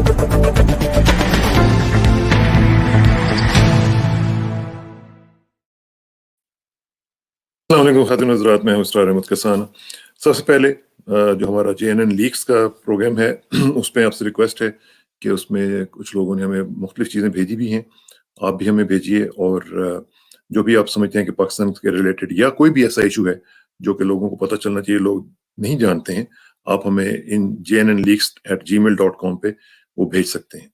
अस्सलाम वालेकुम खातिन हज़रात, मैं हूं इसरार अहमद कसाना। सबसे पहले जो हमारा JNN लीक्स का प्रोग्राम है उसमें आपसे रिक्वेस्ट है कि उसमें कुछ लोगों ने हमें मुख्तलिफ चीज़ें भेजी भी हैं, आप भी हमें भेजिए। और जो भी आप समझते हैं कि पाकिस्तान के रिलेटेड या कोई भी ऐसा इशू है जो कि लोगों को पता चलना चाहिए, लोग नहीं जानते हैं, आप हमें इन jnnleaks@gmail.com पे वो भेज सकते हैं।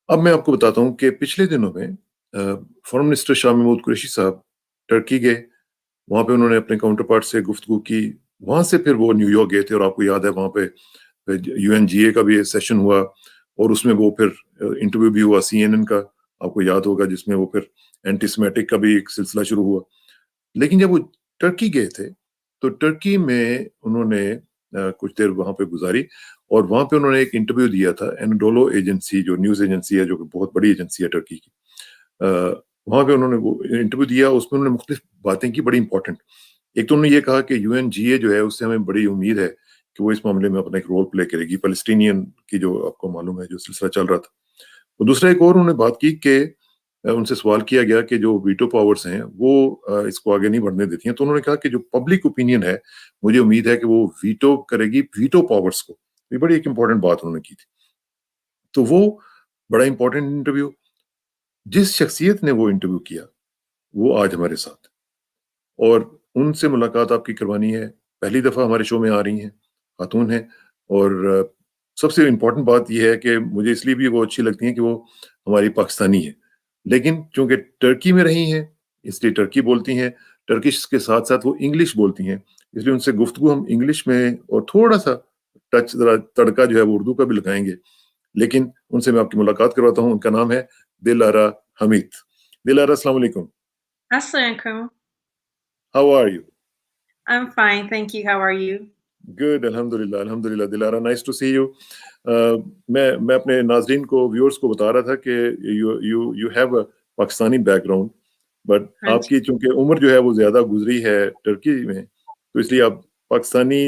अब मैं आपको बताता हूँ कि पिछले दिनों में फॉरेन मिनिस्टर शाह महमूद कुरैशी साहब टर्की गए। वहाँ पे उन्होंने अपने काउंटर पार्ट से गुफ्तगू की। वहाँ से फिर वो न्यूयॉर्क गए थे और आपको याद है वहाँ पे UNGA का भी सेशन हुआ और उसमें वो फिर इंटरव्यू भी हुआ CNN का, आपको याद होगा, जिसमें वो फिर एंटीसेमेटिक का भी एक सिलसिला शुरू हुआ। लेकिन जब वो टर्की गए थे तो टर्की में उन्होंने कुछ देर वहाँ पे गुजारी और वहाँ पे उन्होंने एक इंटरव्यू दिया था एनाडोलो एजेंसी, जो न्यूज़ एजेंसी है, जो कि बहुत बड़ी एजेंसी है टर्की की। वहाँ पे उन्होंने वो इंटरव्यू दिया, उसमें उन्होंने मुख्तलिफ बातें की बड़ी इंपॉर्टेंट। एक तो उन्होंने ये कहा कि UNGA जो है उससे हमें बड़ी उम्मीद है कि वो इस मामले में अपना एक रोल प्ले करेगी, फ़लस्तीनियन की जो आपको मालूम है जो सिलसिला चल रहा था। और दूसरा एक और उन्होंने बात की कि उनसे सवाल किया गया कि जो वीटो पावर्स हैं वो इसको आगे नहीं बढ़ने देती हैं। तो उन्होंने कहा कि जो पब्लिक ओपिनियन है, मुझे उम्मीद है कि वो वीटो करेगी वीटो पावर्स को। ये बड़ी एक इम्पॉर्टेंट बात उन्होंने की थी। तो वो बड़ा इम्पॉर्टेंट इंटरव्यू, जिस शख्सियत ने वो इंटरव्यू किया वो आज हमारे साथ, और उनसे मुलाकात आपकी करवानी है। पहली दफ़ा हमारे शो में आ रही हैं, खातून हैं। और सबसे इम्पोर्टेंट बात ये है कि मुझे इसलिए भी वो अच्छी लगती हैं कि वो हमारी पाकिस्तानी हैं। लेकिन चूँकि टर्की में रही हैं, इसलिए टर्की बोलती हैं। टर्किश के साथ-साथ वो इंग्लिश बोलती हैं, इसलिए उनसे गुफ्तगू हम इंग्लिश में और थोड़ा-सा टच, ज़रा तड़का जो है वो उर्दू का भी लगाएँगे। लेकिन उनसे मैं आपकी मुलाकात करवाता हूँ। उनका नाम है दिलारा हमीद। दिलारा, अस्सलाम वालेकुम। Assalamualaikum. How are you? I'm fine, thank you. How are you? Good, अल्हम्दुलिल्लाह, अल्हम्दुलिल्लाह। Dilara, nice to see you. मैं अपने नाज़रीन को, व्यूअर्स को बता रहा था कि you you you have a Pakistani background, but हाँ जी। आपकी चूँकि उम्र जो है वो ज़्यादा गुज़री है टर्की में, तो इसलिए आप पाकिस्तानी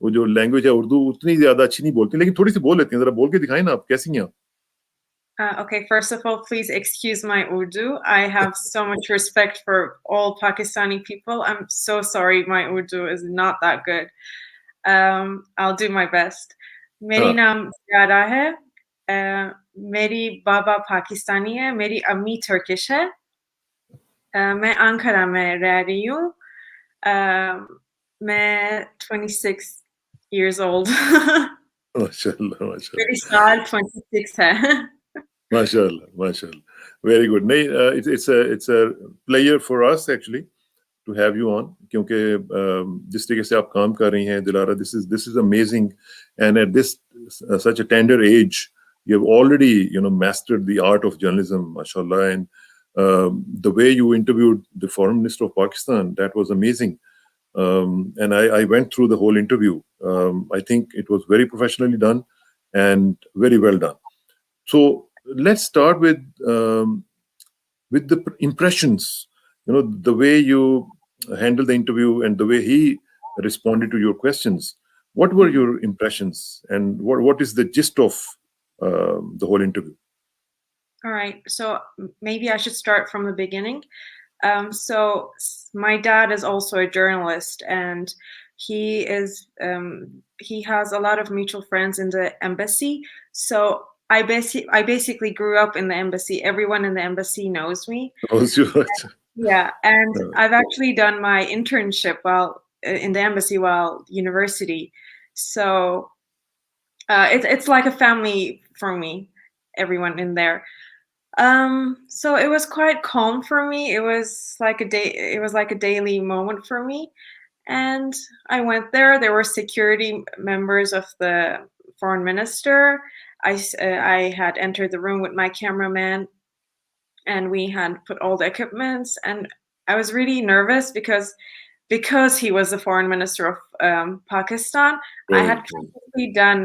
वो जो लैंग्वेज है उर्दू उतनी ज़्यादा अच्छी नहीं बोलती, लेकिन थोड़ी-सी बोल लेती हैं। ज़रा बोल के दिखाएँ ना, आप कैसी हैं आप? Okay, first of all, please excuse my Urdu. I have so much respect for all Pakistani people. I'm so sorry, my Urdu is not that good. I'll do my best. मेरी हाँ, नाम ज़ियारा है। मेरी बाबा पाकिस्तानी है, मेरी अम्मी टर्किश है। मैं अंकारा में रह रही हूँ। मैं 26 years old. माशाअल्लाह, मेरी माशाअल्लाह। साल 26 है। माशाअल्लाह, माशाअल्लाह। Very good. नहीं, it's a pleasure for us actually to have you on, क्योंकि जिस तरीके से आप काम कर रही हैं Dilara, this is amazing. And at this such a tender age you have already, mastered the art of journalism, mashallah. And the way you interviewed the foreign minister of Pakistan, that was amazing. And I went through the whole interview. I think it was very professionally done and very well done. So let's start with the impressions. The way you handled the interview and the way he responded to your questions. What were Mhm. your impressions, and what is the gist of the whole interview? All right. So maybe I should start from the beginning. My dad is also a journalist, and he has a lot of mutual friends in the embassy. So I basically grew up in the embassy. Everyone in the embassy knows me. Was your Yeah, and uh, I've actually done my internship while in the embassy while university. So it's like a family for me. Everyone in there. So it was quite calm for me. It was like a daily moment for me. And I went there. There were security members of the foreign minister. I had entered the room with my cameraman, and we had put all the equipments. And I was really nervous because he was the foreign minister of Pakistan. I had right, right. previously done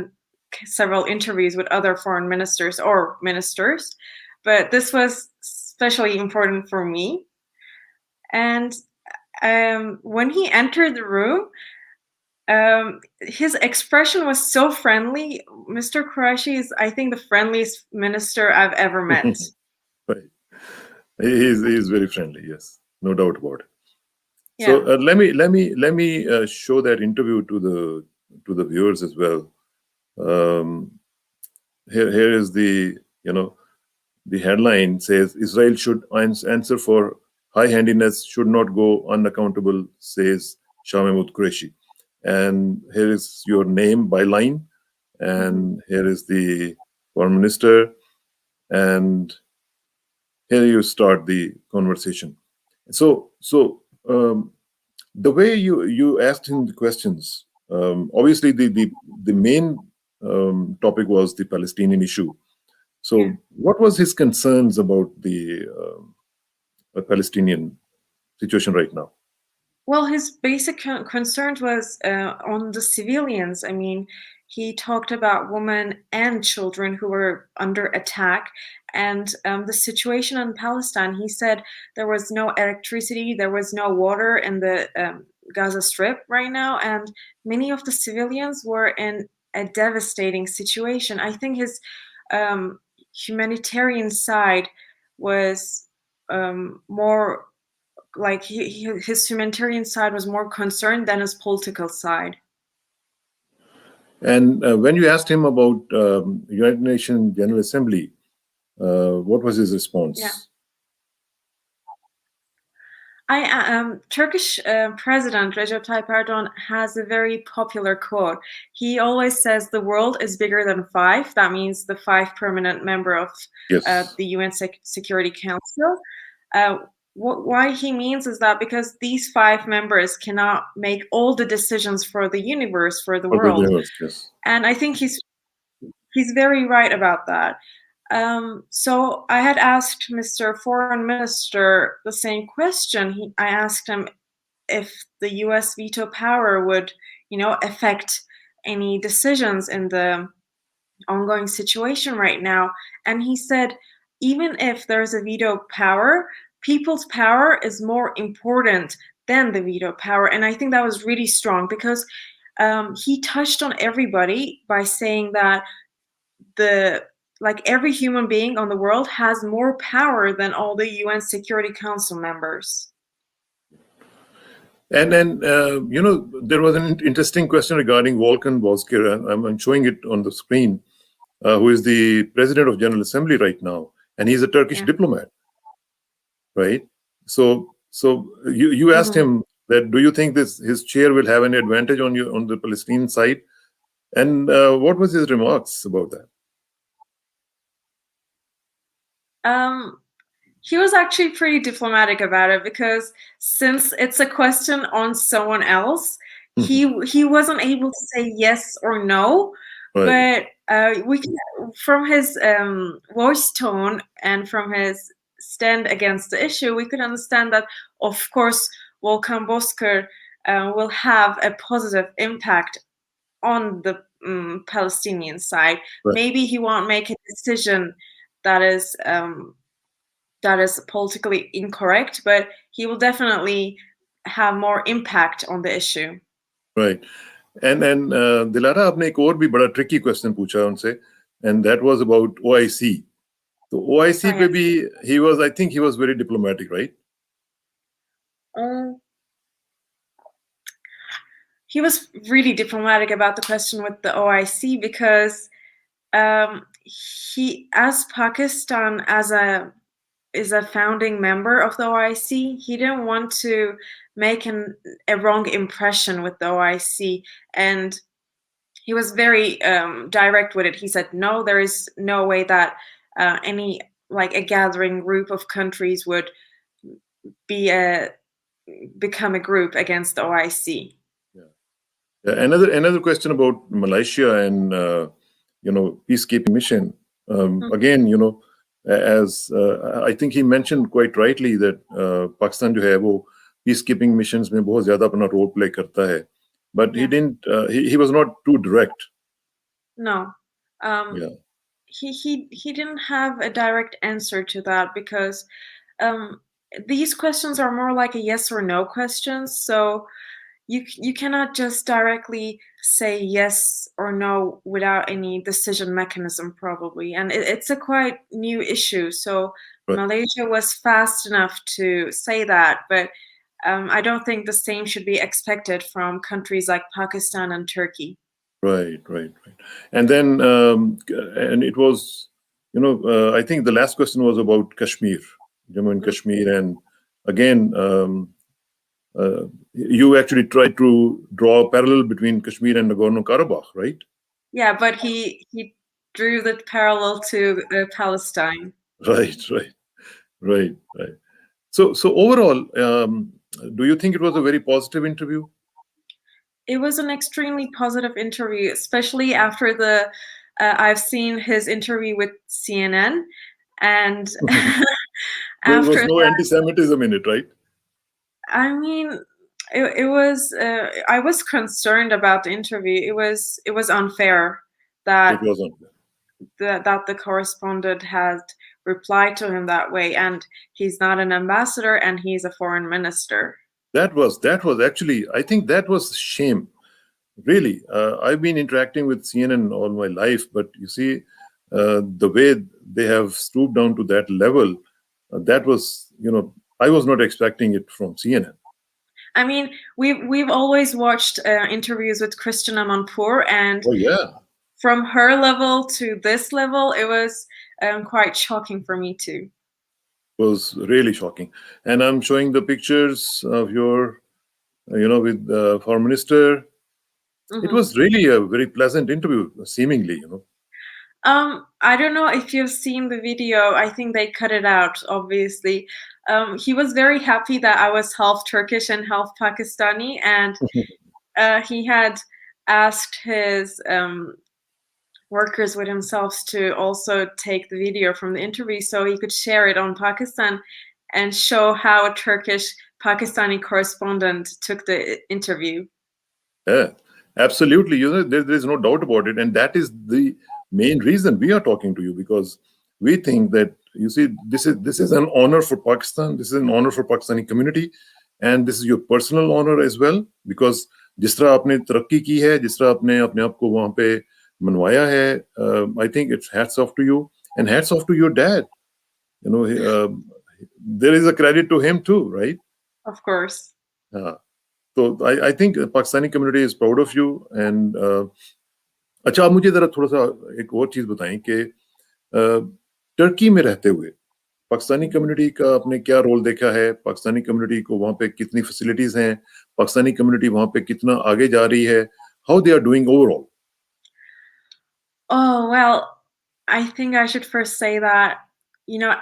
several interviews with other foreign ministers or ministers, but this was especially important for me. And when he entered the room, His expression was so friendly. Mr. Qureshi is, I think, the friendliest minister I've ever met. Right. He's very friendly. Yes, no doubt about it. Yeah. So let me show that interview to the viewers as well. Here is the the headline says Israel should answer for high-handedness, should not go unaccountable, says Shah Qureshi. And here is your name by line, and here is the foreign minister, and here you start the conversation. So the way you asked him the questions, obviously the main topic was the Palestinian issue. So, Yeah. what was his concerns about the Palestinian situation right now? Well, his basic concern was on the civilians. I mean, he talked about women and children who were under attack, and the situation in Palestine. He said there was no electricity, there was no water in the Gaza Strip right now, and many of the civilians were in a devastating situation. I think his humanitarian side was more like his humanitarian side was more concerned than his political side. And when you asked him about United Nations General Assembly, what was his response? Yeah. Turkish President Recep Tayyip Erdogan has a very popular quote. He always says the world is bigger than five. That means the five permanent member of Yes. the UN Security Council. Why he means is that because these five members cannot make all the decisions for the universe, for the For the world. universe, yes. And I think he's very right about that. So I had asked Mr. Foreign Minister the same question. I asked him if the U.S. veto power would, affect any decisions in the ongoing situation right now. And he said, even if there's a veto power, people's power is more important than the veto power. And I think that was really strong because he touched on everybody by saying that every human being on the world has more power than all the UN Security Council members. And then there was an interesting question regarding Volkan Bozkır, and I'm showing it on the screen, who is the president of General Assembly right now, and he's a Turkish diplomat, right? So you asked him that, do you think his chair will have an advantage on the Palestinian side? And what was his remarks about that? He was actually pretty diplomatic about it because since it's a question on someone else, he wasn't able to say yes or no. Right. But we can, from his voice tone and from his stand against the issue, we could understand that, of course, Volkan Bozkır will have a positive impact on the Palestinian side. Right. Maybe he won't make a decision that is politically incorrect, but he will definitely have more impact on the issue. Right. And then Dilara, आपने एक और भी बड़ा tricky question पूछा उनसे, and that was about OIC. So OIC पे भी I think he was very diplomatic, right? He was really diplomatic about the question with the OIC because he, as Pakistan, is a founding member of the OIC, he didn't want to make a wrong impression with the OIC, and he was very direct with it. He said, no, there is no way that any a gathering group of countries would become a group against the OIC. Yeah. Another question about Malaysia and peacekeeping mission. Again, as I think he mentioned quite rightly that Pakistan जो है वो peacekeeping missions में बहुत ज़्यादा अपना role play करता है, but he didn't. He was not too direct. No. He didn't have a direct answer to that because these questions are more like a yes or no questions. So you cannot just directly say yes or no without any decision mechanism, probably. And it's a quite new issue. So Right, Malaysia was fast enough to say that, but I don't think the same should be expected from countries like Pakistan and Turkey. right, right, right. And then, and it was, I think the last question was about Kashmir, Jammu and Kashmir, and again, you actually tried to draw a parallel between Kashmir and Nagorno-Karabakh, right? Yeah, but he drew the parallel to Palestine. Right, right, right, right. So overall, do you think it was a very positive interview? It was an extremely positive interview, especially after the I've seen his interview with CNN, and There was after no that, anti-Semitism in it, right? I mean, it was. I was concerned about the interview. It was unfair It that wasn't. that the correspondent had replied to him that way, and he's not an ambassador, and he's a foreign minister. That was actually, I think that was shame. Really, I've been interacting with CNN all my life, but you see, the way they have stooped down to that level, that was, I was not expecting it from CNN. I mean, we've always watched interviews with Christiana Manpour, and Oh yeah, from her level to this level, it was quite shocking for me too. it was really shocking. And I'm showing the pictures of your, with the foreign minister. It Hmm. was really a very pleasant interview, seemingly. I don't know if you've seen the video. I think they cut it out, obviously. He was very happy that I was half Turkish and half Pakistani, and he had asked his workers with himself to also take the video from the interview so he could share it on Pakistan and show how a Turkish Pakistani correspondent took the interview. Yeah, absolutely. There's no doubt about it. And that is the main reason we are talking to you, because we think that, you see, this is an honor for Pakistan. This is an honor for Pakistani community. And this is your personal honor as well, because जिस तरह आपने तरक्की की है, जिस तरह आपने अपने आप को वहाँ पे मनवाया है, I think it's hats off to you and hats off to your dad. There is a credit to him too, right? Of course. हाँ. So I think Pakistani community is proud of you. And अच्छा, आप मुझे जरा थोड़ा सा एक और चीज बताएं कि टर्की में रहते हुए पाकिस्तानी कम्युनिटी का आपने क्या रोल देखा है, पाकिस्तानी कम्युनिटी को वहाँ पे कितनी फैसिलिटीज हैं, पाकिस्तानी कम्युनिटी वहाँ पे कितना आगे जा रही है, how they are doing overall? Oh, well, I think I should first say that,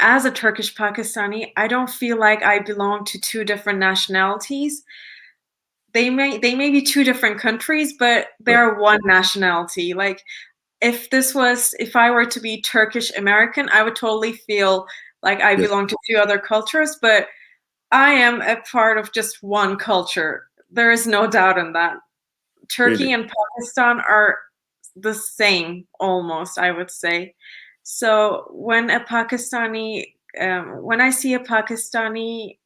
as a Turkish Pakistani, I don't feel like I belong to two different nationalities. They may be two different countries, but Right. they're one nationality. Like if I were to be Turkish American, I would totally feel like I Yes, belong to two other cultures, but I am a part of just one culture. There is no doubt in that. Turkey really. and Pakistan are the same almost, I would say. So when I see a Pakistani,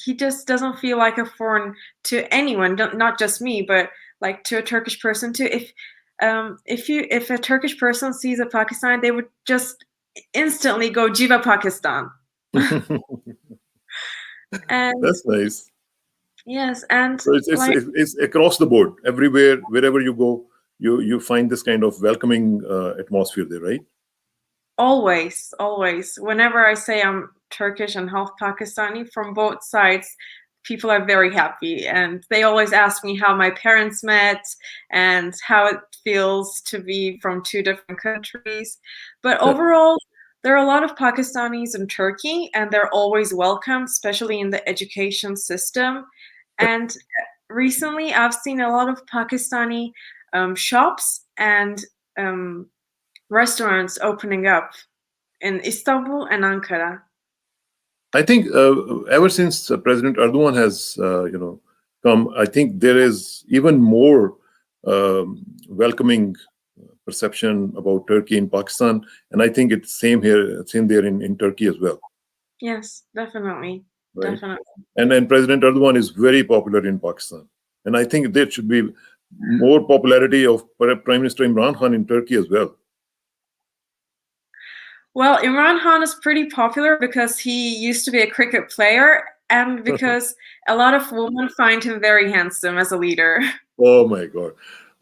he just doesn't feel like a foreign to anyone, not just me, but like to a Turkish person too. If a Turkish person sees a Pakistani, they would just instantly go Jiva Pakistan. And That's nice. yes, and So like it's across the board, everywhere, wherever you go, you find this kind of welcoming atmosphere there, right? always, always. Whenever I say I'm Turkish and half Pakistani, from both sides, people are very happy. And they always ask me how my parents met and how it feels to be from two different countries. But Yeah. overall, there are a lot of Pakistanis in Turkey, and they're always welcome, especially in the education system. And recently, I've seen a lot of Pakistani shops and restaurants opening up in Istanbul and Ankara. I think ever since President Erdogan has, come, I think there is even more welcoming perception about Turkey in Pakistan, and I think it's same here, same there in Turkey as well, Yes, definitely, right? definitely. And then President Erdogan is very popular in Pakistan. And I think there should be more popularity of Prime Minister Imran Khan in Turkey as well. Well, Imran Khan is pretty popular because he used to be a cricket player and because a lot of women find him very handsome as a leader. Oh my God.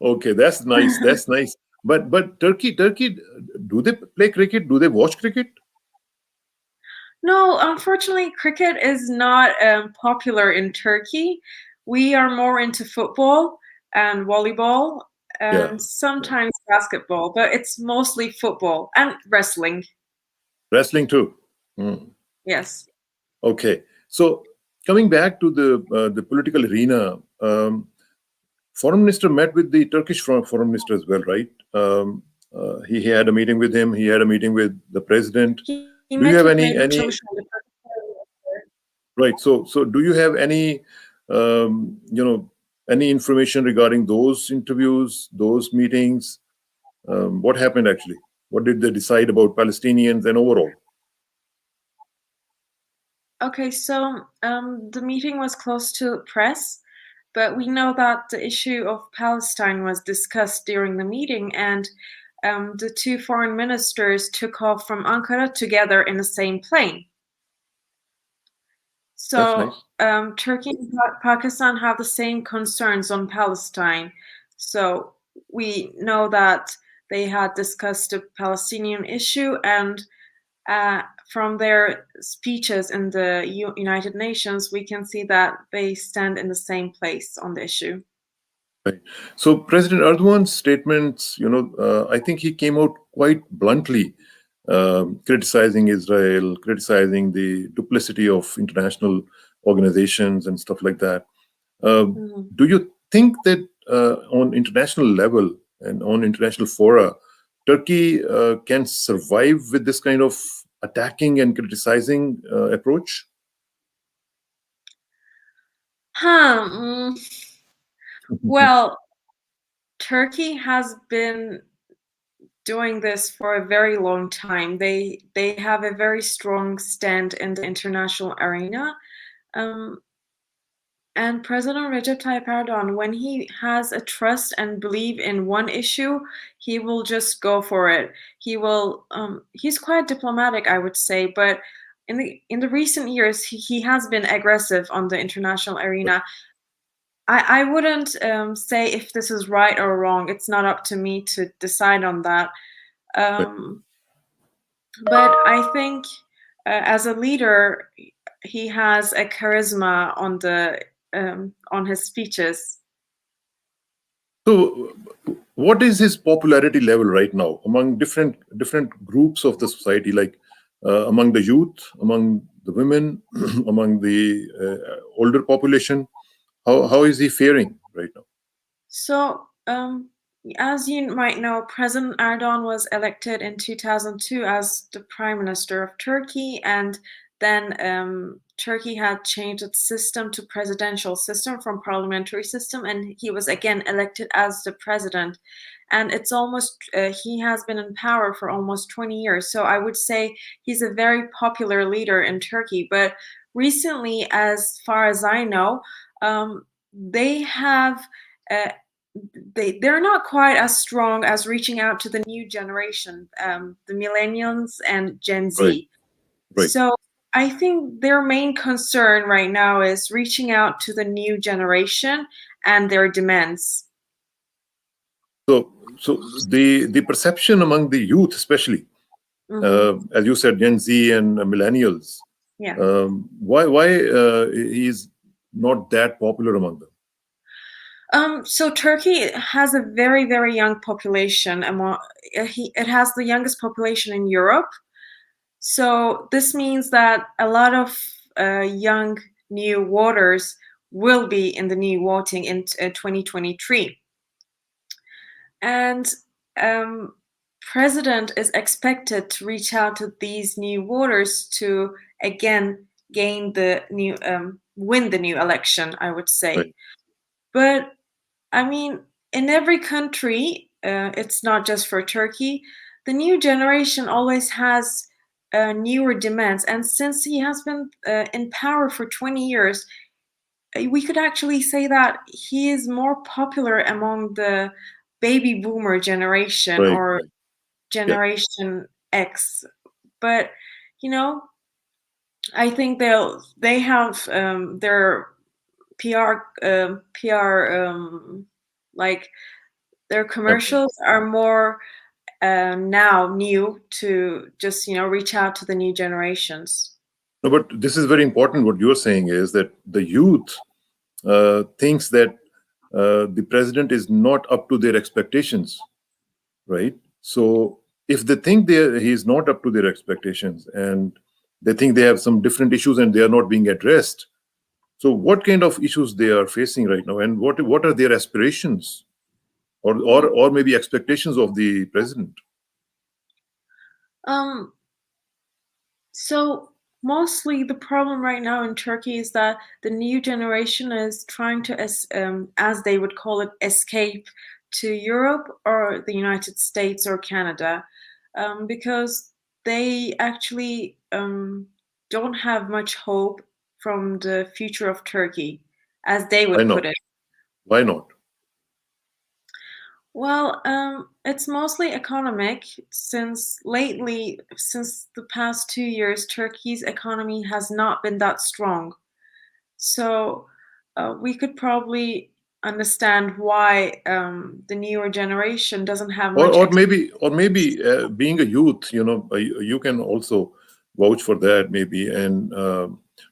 Okay, that's nice. That's nice. But Turkey, do they play cricket? Do they watch cricket? No, unfortunately, cricket is not popular in Turkey. We are more into football and volleyball Yeah, and sometimes basketball, but it's mostly football and wrestling. wrestling too. Hmm. Yes. Okay, so coming back to the political arena, foreign minister met with the Turkish foreign minister as well, right? He had a meeting with him. He had a meeting with the president. He Do you met have with any Mehmood the right? So do you have any any information regarding those interviews, those meetings? What happened actually? What did they decide about Palestinians and overall? Okay, so the meeting was close to press, but we know that the issue of Palestine was discussed during the meeting, and the two foreign ministers took off from Ankara together in the same plane. That's So nice. Turkey and Pakistan have the same concerns on Palestine. So we know that they had discussed the Palestinian issue, and from their speeches in the United Nations, we can see that they stand in the same place on the issue. Right. So President Erdogan's statements, I think he came out quite bluntly, criticizing Israel, criticizing the duplicity of international organizations and stuff like that. Mhm. Do you think that on international level and on international fora, Turkey can survive with this kind of attacking and criticizing approach? Huh. Well, Turkey has been doing this for a very long time. They have a very strong stand in the international arena. Um, and President Recep Tayyip Erdogan, when he has a trust and believe in one issue, he will just go for it. He will. He's quite diplomatic, I would say, but in the recent years, he has been aggressive on the international arena. I wouldn't say if this is right or wrong. It's not up to me to decide on that. Right. Um, but I think as a leader, he has a charisma on his speeches. So, what is his popularity level right now among different groups of the society, like among the youth, among the women, among the older population? How is he faring right now? So, as you might know, President Erdogan was elected in 2002 as the Prime Minister of Turkey, and then Turkey had changed its system to presidential system from parliamentary system, and he was again elected as the president. And it's almost he has been in power for almost 20 years. So I would say he's a very popular leader in Turkey. But recently, as far as I know, they have uh, they're not quite as strong as reaching out to the new generation, the millennials and Gen Right, Z. right. So I think their main concern right now is reaching out to the new generation and their demands. So the perception among the youth, especially Hmm. as you said, Gen Z and millennials, Yeah. why he's not that popular among them? So Turkey has a very, very young population. It has the youngest population in Europe. So this means that a lot of young new voters will be in the new voting in 2023. And um, president is expected to reach out to these new voters to again gain the new win the new election, I would Right. say. But I mean, in every country, it's not just for Turkey. The new generation always has newer demands, and since he has been in power for 20 years, we could actually say that he is more popular among the baby boomer generation Right, or right. Yeah. Generation X. But you know, I think they have their PR like their Campaign. commercials are more now new to just reach out to the new generations. No, but this is very important. What you're saying is that the youth thinks that the president is not up to their expectations, right? So if they think he is not up to their expectations and they think they have some different issues and they are not being addressed, so what kind of issues they are facing right now, and what are their aspirations, or maybe expectations of the president? Um, so mostly the problem right now in Turkey is that the new generation is trying to, as they would call it, escape to Europe or the United States or Canada, because they actually don't have much hope from the future of Turkey, as they Why would put not? it. Why not? Well, it's mostly economic since lately, since the past 2 years, Turkey's economy has not been that strong. So we could probably understand why the newer generation doesn't have or much. or maybe or maybe being a youth, you can also vouch for that, maybe. And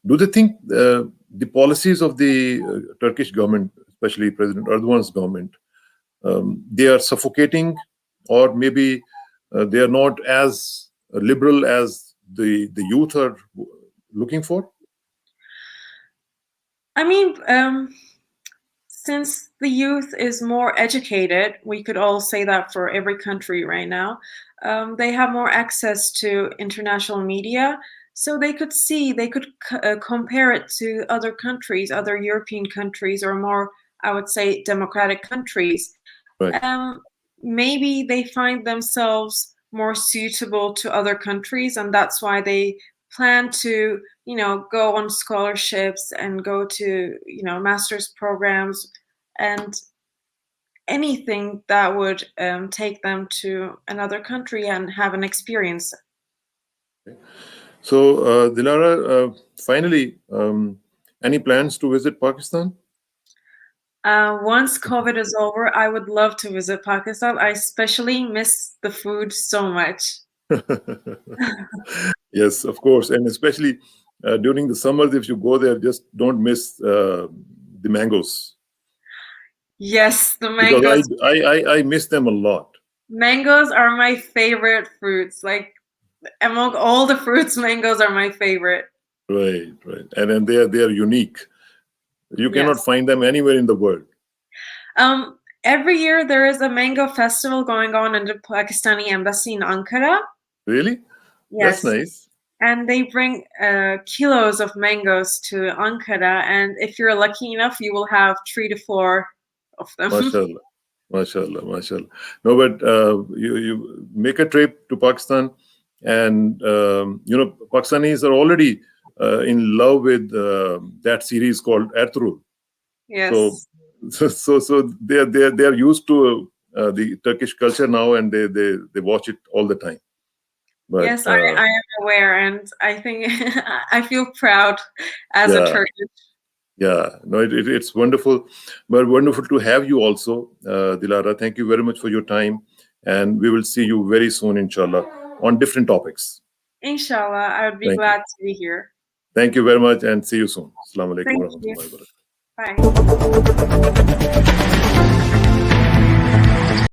do they think the policies of the Turkish government, especially President Erdogan's government, they are suffocating, or maybe they are not as liberal as the youth are looking for? I mean, since the youth is more educated, we could all say that for every country right now, they have more access to international media. So they could see, they could compare it to other countries, other European countries, or more, I would say, democratic countries. Right. Um, Maybe they find themselves more suitable to other countries, and that's why they plan to go on scholarships and go to master's programs and anything that would take them to another country and have an experience. So, Dilara, finally, any plans to visit Pakistan? Once COVID is over, I would love to visit Pakistan. I especially miss the food so much. Yes, of course, and especially during the summers, if you go there, just don't miss the mangoes, Yes, the because mangoes. I miss them a lot. Mangoes are my favorite fruits. Like among all the fruits, mangoes are my favorite. Right, right, and then they are unique. You cannot Yes. find them anywhere in the world. Every year there is a mango festival going on in the Pakistani embassy in Ankara. Really? That's Yes. nice. And they bring kilos of mangoes to Ankara, and if you're lucky enough, you will have 3 to 4 of them. MashaAllah. MashaAllah, MashaAllah. No, but you make a trip to Pakistan, and Pakistanis are already in love with that series called Ertugrul. So, Yes. so they are used to the Turkish culture now, and they watch it all the time. But Yes, I am aware, and I think I feel proud as a yeah, Turkish. yeah, no, it's wonderful, but wonderful to have you also, Dilara. Thank you very much for your time, and we will see you very soon, inshallah, on different topics. Inshallah, I would be Thank you. glad to be here. Thank you very much, and see you soon. Assalamu alaikum Thank you. warahmatullahi wabarakatuh. Bye.